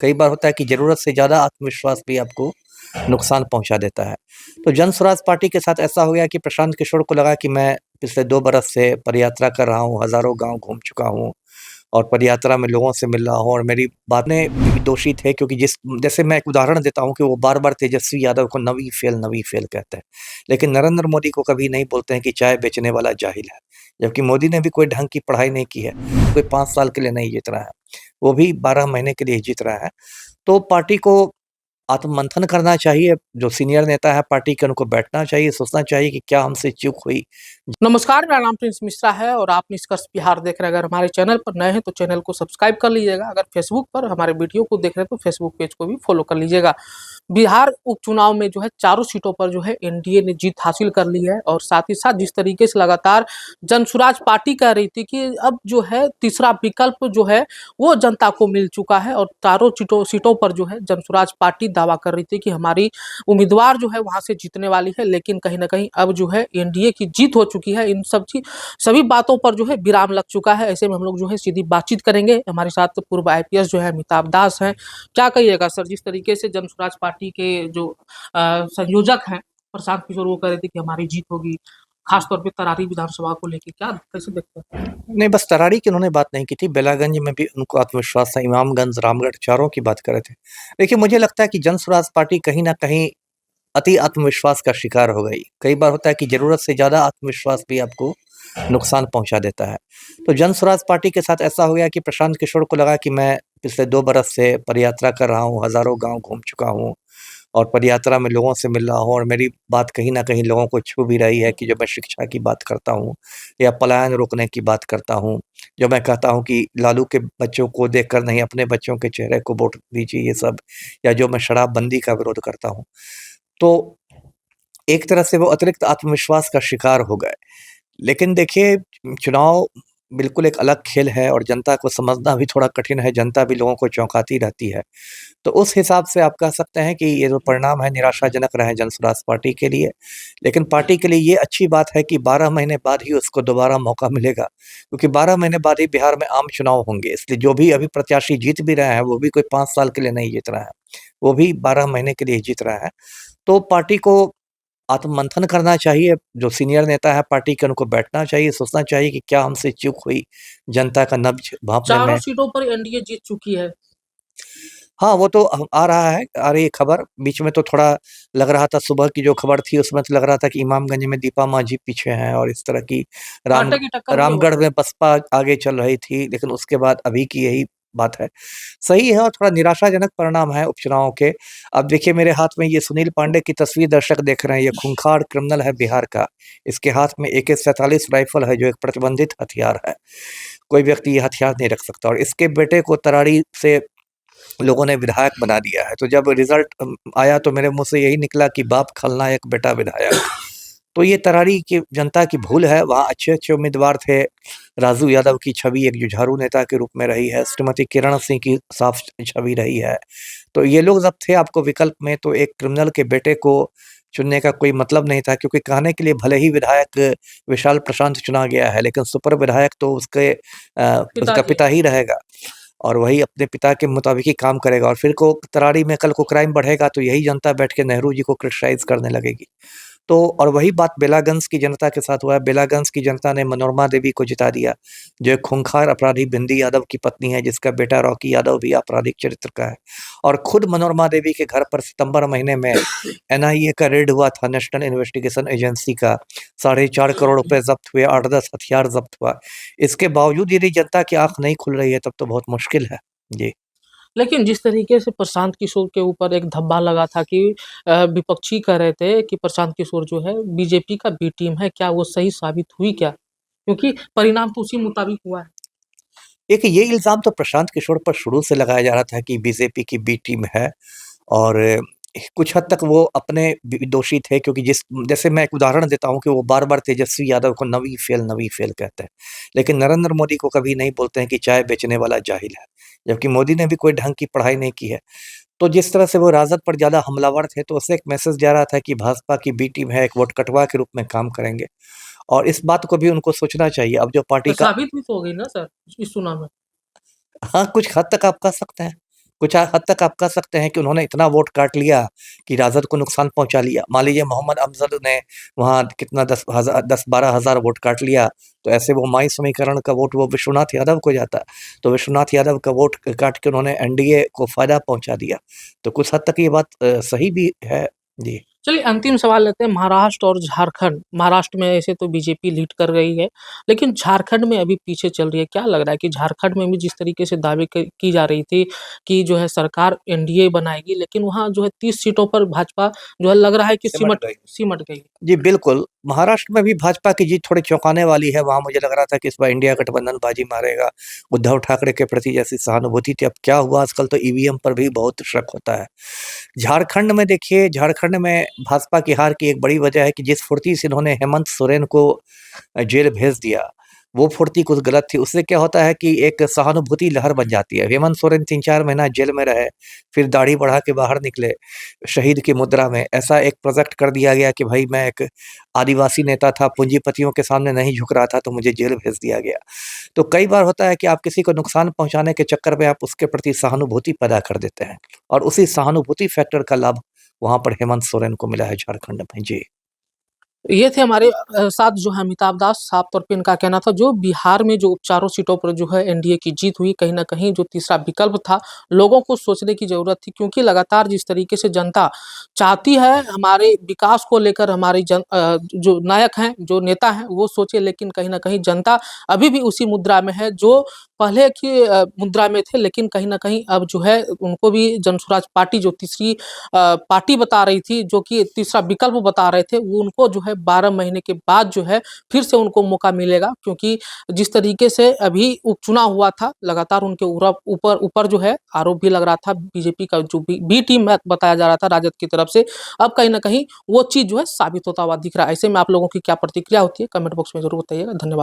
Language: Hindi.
कई बार होता है कि ज़रूरत से ज़्यादा आत्मविश्वास भी आपको नुकसान पहुँचा देता है। तो जन स्वराज पार्टी के साथ ऐसा हो गया कि प्रशांत किशोर को लगा कि मैं पिछले 2 बरस से पदयात्रा कर रहा हूँ, हज़ारों गाँव घूम चुका हूँ और पदयात्रा में लोगों से मिल रहा हूँ और मेरी बातें भी दोषी थे, क्योंकि जैसे मैं एक उदाहरण देता हूँ कि वो बार-बार तेजस्वी यादव को नवी फेल कहते हैं। लेकिन नरेंद्र मोदी को कभी नहीं बोलते हैं कि चाय बेचने वाला जाहिल है। जबकि मोदी ने भी कोई ढंग की पढ़ाई नहीं की है, कोई 5 साल के लिए नहीं जीत रहा है, वो भी 12 महीने के लिए जीत रहा है। तो पार्टी को आत्ममंथन करना चाहिए, जो सीनियर नेता है पार्टी के उनको बैठना चाहिए, सोचना चाहिए कि क्या हमसे चूक हुई। नमस्कार, मेरा नाम प्रिंस मिश्रा है और आप निष्कर्ष बिहार देख रहे हैं। अगर हमारे चैनल पर नए हैं तो चैनल को सब्सक्राइब कर लीजिएगा। अगर फेसबुक पर हमारे वीडियो को देख रहे हैं तो फेसबुक पेज को भी फॉलो कर लीजिएगा। बिहार उपचुनाव में जो है चारों सीटों पर जो है एनडीए ने जीत हासिल कर ली है और साथ ही साथ जिस तरीके से लगातार जनसुराज पार्टी कह रही थी कि अब जो है तीसरा विकल्प जो है वो जनता को मिल चुका है और चारों सीटों पर जो है जनसुराज पार्टी दावा कर रही थी कि हमारी उम्मीदवार जो है वहां से जीतने वाली है। लेकिन कहीं ना कहीं अब जो है एनडीए की जीत हो चुकी है। इन सभी बातों पर जो है विराम लग चुका है। ऐसे में हम लोग जो है सीधी बातचीत करेंगे। हमारे साथ पूर्व आईपीएस जो है अमिताभ दास हैं। क्या कहिएगा सर, जिस तरीके से जनसुराज पार्टी के जो संयोजक हैं प्रशांत किशोर, वो कह रहे थे कि हमारी जीत होगी, खासतौर पे तरारी विधानसभा को लेकर, क्या कैसे देखते हैं? नहीं, बस तरारी की उन्होंने बात नहीं की थी, बेलागंज में भी उनको आत्मविश्वास था, इमामगंज, रामगढ़ चारों की बात कर रहे थे। देखिए, मुझे लगता है कि जन स्वराज पार्टी कहीं न कहीं अति आत्मविश्वास का शिकार हो गई। कई बार होता है कि ज़रूरत से ज़्यादा आत्मविश्वास भी आपको नुकसान पहुँचा देता है। तो जन स्वराज पार्टी के साथ ऐसा हो गया कि प्रशांत किशोर को लगा कि मैं पिछले 2 बरस से पदयात्रा कर रहा हूँ, हज़ारों गाँव घूम चुका हूँ और पदयात्रा में लोगों से मिल रहा हूँ और मेरी बात कहीं न कहीं लोगों को छू भी रही है कि जब मैं शिक्षा की बात करता हूँ या पलायन रोकने की बात करता हूँ, जब मैं कहता हूँ कि लालू के बच्चों को देखकर नहीं अपने बच्चों के चेहरे को वोट दीजिए, ये सब, या जो मैं शराबबंदी का विरोध करता हूँ। तो एक तरह से वो अतिरिक्त आत्मविश्वास का शिकार हो गए। लेकिन देखिए, चुनाव बिल्कुल एक अलग खेल है और जनता को समझना भी थोड़ा कठिन है, जनता भी लोगों को चौंकाती रहती है। तो उस हिसाब से आप कह सकते हैं कि ये जो परिणाम है निराशाजनक रहे जनसुराज पार्टी के लिए। लेकिन पार्टी के लिए ये अच्छी बात है कि 12 महीने बाद ही उसको दोबारा मौका मिलेगा, क्योंकि 12 महीने बाद ही बिहार में आम चुनाव होंगे। इसलिए जो भी अभी प्रत्याशी जीत भी रहे हैं, वो भी कोई 5 साल के लिए नहीं जीत रहा है, वो भी 12 महीने के लिए जीत रहा है। तो पार्टी को आत्ममंथन करना चाहिए, जो सीनियर नेता है पार्टी के उनको बैठना चाहिए, सोचना चाहिए कि क्या हमसे चूक हुई जनता का नब्ज भाँपने चारों में। सीटों पर एनडीए जीत चुकी है। हाँ, वो तो आ रहा है, आ रही है खबर। बीच में तो थोड़ा लग रहा था, सुबह की जो खबर थी उसमें तो लग रहा था कि इमामगंज में दीपा मांझी पीछे हैं और इस तरह की राम कांटे की टक्कर भी हो रामगढ़ गई। में बसपा आगे चल रही थी, लेकिन उसके बाद अभी की यही बात है। सही है और थोड़ा निराशाजनक परिणाम है उपचुनाव के। अब देखिए, मेरे हाथ में ये सुनील पांडे की तस्वीर दर्शक देख रहे हैं, ये खूंखार क्रिमिनल है बिहार का। इसके हाथ में AK-47 राइफल है, जो एक प्रतिबंधित हथियार है। कोई व्यक्ति ये हथियार नहीं रख सकता और इसके बेटे को तरारी से लोगों ने विधायक बना दिया है। तो जब रिज़ल्ट आया तो मेरे मुँह से यही निकला कि बाप खलनायक बेटा विधायक। तो ये तरारी की जनता की भूल है, वहाँ अच्छे-अच्छे उम्मीदवार थे। राजू यादव की छवि एक जुझारू नेता के रूप में रही है, श्रीमती किरण सिंह की साफ छवि रही है। तो ये लोग जब थे आपको विकल्प में, तो एक क्रिमिनल के बेटे को चुनने का कोई मतलब नहीं था, क्योंकि कहने के लिए भले ही विधायक विशाल प्रशांत चुना गया है, लेकिन सुपर विधायक तो उसका पिताजी। पिता ही रहेगा और वही अपने पिता के मुताबिक ही काम करेगा और फिर को तरारी में कल को क्राइम बढ़ेगा तो यही जनता बैठ के नेहरू जी को क्रिटिसाइज़ करने लगेगी। तो और वही बात बेलागंज की जनता के साथ हुआ है। बेलागंज की जनता ने मनोरमा देवी को जिता दिया, जो एक खूंखार अपराधी बिंदी यादव की पत्नी है, जिसका बेटा रॉकी यादव भी आपराधिक चरित्र का है। और खुद मनोरमा देवी के घर पर सितंबर महीने में एनआईए का रेड हुआ था, नेशनल इन्वेस्टिगेशन एजेंसी का। 4.5 करोड़ रुपए ज़ब्त हुए, 8-10 हथियार ज़ब्त हुआ। इसके बावजूद यदि जनता की आँख नहीं खुल रही है, तब तो बहुत मुश्किल है। जी। लेकिन जिस तरीके से प्रशांत किशोर के ऊपर एक धब्बा लगा था कि विपक्षी कह रहे थे कि प्रशांत किशोर जो है बीजेपी का बी टीम है, क्या वो सही साबित हुई क्या? क्योंकि परिणाम तो उसी मुताबिक हुआ है। देखिए, ये इल्ज़ाम तो प्रशांत किशोर पर शुरू से लगाया जा रहा था कि बीजेपी की बी टीम है और कुछ हद तक वो अपने भी दोषी थे, क्योंकि जैसे मैं एक उदाहरण देता हूँ कि वो बार-बार तेजस्वी यादव को नवी फेल कहते हैं। लेकिन नरेंद्र मोदी को कभी नहीं बोलते हैं कि चाय बेचने वाला जाहिल है। जबकि मोदी ने भी कोई ढंग की पढ़ाई नहीं की है। तो जिस तरह से वो राजद पर ज़्यादा हमलावर थे, तो उससे एक मैसेज जा रहा था कि भाजपा की बी टीम है, एक वोट कटवा के रूप में काम करेंगे और इस बात को भी उनको सोचना चाहिए। अब जो तो पार्टी का साबित भी तो हो गई ना सर इस चुनाव में। हाँ, कुछ हद तक आप कह सकते हैं। कुछ हद तक आप कह सकते हैं कि उन्होंने इतना वोट काट लिया कि राजद को नुकसान पहुँचा लिया। मान लीजिए मोहम्मद अफज़ल ने वहाँ कितना 10-12 हज़ार वोट काट लिया, तो ऐसे वो माई समीकरण का वोट वो विश्वनाथ यादव को जाता। तो विश्वनाथ यादव का वोट काट के उन्होंने एनडीए को फ़ायदा पहुँचा दिया। तो कुछ हद तक ये बात सही भी है। जी। चलिए अंतिम सवाल लेते हैं महाराष्ट्र और झारखंड। महाराष्ट्र में ऐसे तो बीजेपी लीड कर रही है, लेकिन झारखंड में अभी पीछे चल रही है। क्या लग रहा है कि झारखंड में भी जिस तरीके से दावे की जा रही थी कि जो है सरकार एनडीए बनाएगी, लेकिन वहाँ जो है 30 सीटों पर भाजपा जो है लग रहा है कि सिमट गई। जी, बिल्कुल। महाराष्ट्र में भी भाजपा की जीत थोड़ी चौंकाने वाली है। वहाँ मुझे लग रहा था कि इस बार इंडिया गठबंधन बाजी मारेगा। उद्धव ठाकरे के प्रति जैसी सहानुभूति थी, अब क्या हुआ आजकल तो ईवीएम पर भी बहुत शक होता है। झारखंड में देखिए, झारखंड में भाजपा की हार की एक बड़ी वजह है कि जिस फुर्ती से इन्होंने हेमंत सोरेन को जेल भेज दिया, वो फुर्ती कुछ गलत थी। उससे क्या होता है कि एक सहानुभूति लहर बन जाती है। हेमंत सोरेन 3-4 महीना जेल में रहे, फिर दाढ़ी बढ़ा के बाहर निकले, शहीद की मुद्रा में। ऐसा एक प्रोजेक्ट कर दिया गया कि भाई मैं एक आदिवासी नेता था, पूंजीपतियों के सामने नहीं झुक रहा था, तो मुझे जेल भेज दिया गया। तो कई बार होता है कि आप किसी को नुकसान पहुँचाने के चक्कर में आप उसके प्रति सहानुभूति पैदा कर देते हैं, और उसी सहानुभूति फैक्टर का लाभ वहाँ पर हेमंत सोरेन को मिला है झारखंड में। जी। ये थे हमारे साथ जो है अमिताभ दास। साफ तौर पे इनका कहना था जो बिहार में जो चारों सीटों पर जो है एनडीए की जीत हुई, कहीं न कहीं जो तीसरा विकल्प था, लोगों को सोचने की ज़रूरत थी, क्योंकि लगातार जिस तरीके से जनता चाहती है हमारे विकास को लेकर हमारी जो नायक हैं, जो नेता हैं, वो सोचे, लेकिन कहीं न कहीं जनता अभी भी उसी मुद्रा में है जो पहले की मुद्रा में थे, लेकिन कहीं न कहीं अब जो है उनको भी जनसुराज पार्टी जो तीसरी पार्टी बता रही थी, जो कि तीसरा विकल्प बता रहे थे, वो उनको जो है 12 महीने के बाद जो है फिर से उनको मौका मिलेगा, क्योंकि जिस तरीके से अभी उपचुनाव हुआ था, लगातार उनके ऊपर ऊपर जो है आरोप भी लग रहा था। बीजेपी का जो बी टीम है बताया जा रहा था राजद की तरफ से, अब कहीं न कहीं वो चीज़ जो है साबित होता हुआ दिख रहा है। ऐसे में आप लोगों की क्या प्रतिक्रिया होती है? कमेंट बॉक्स में ज़रूर बताइएगा। धन्यवाद।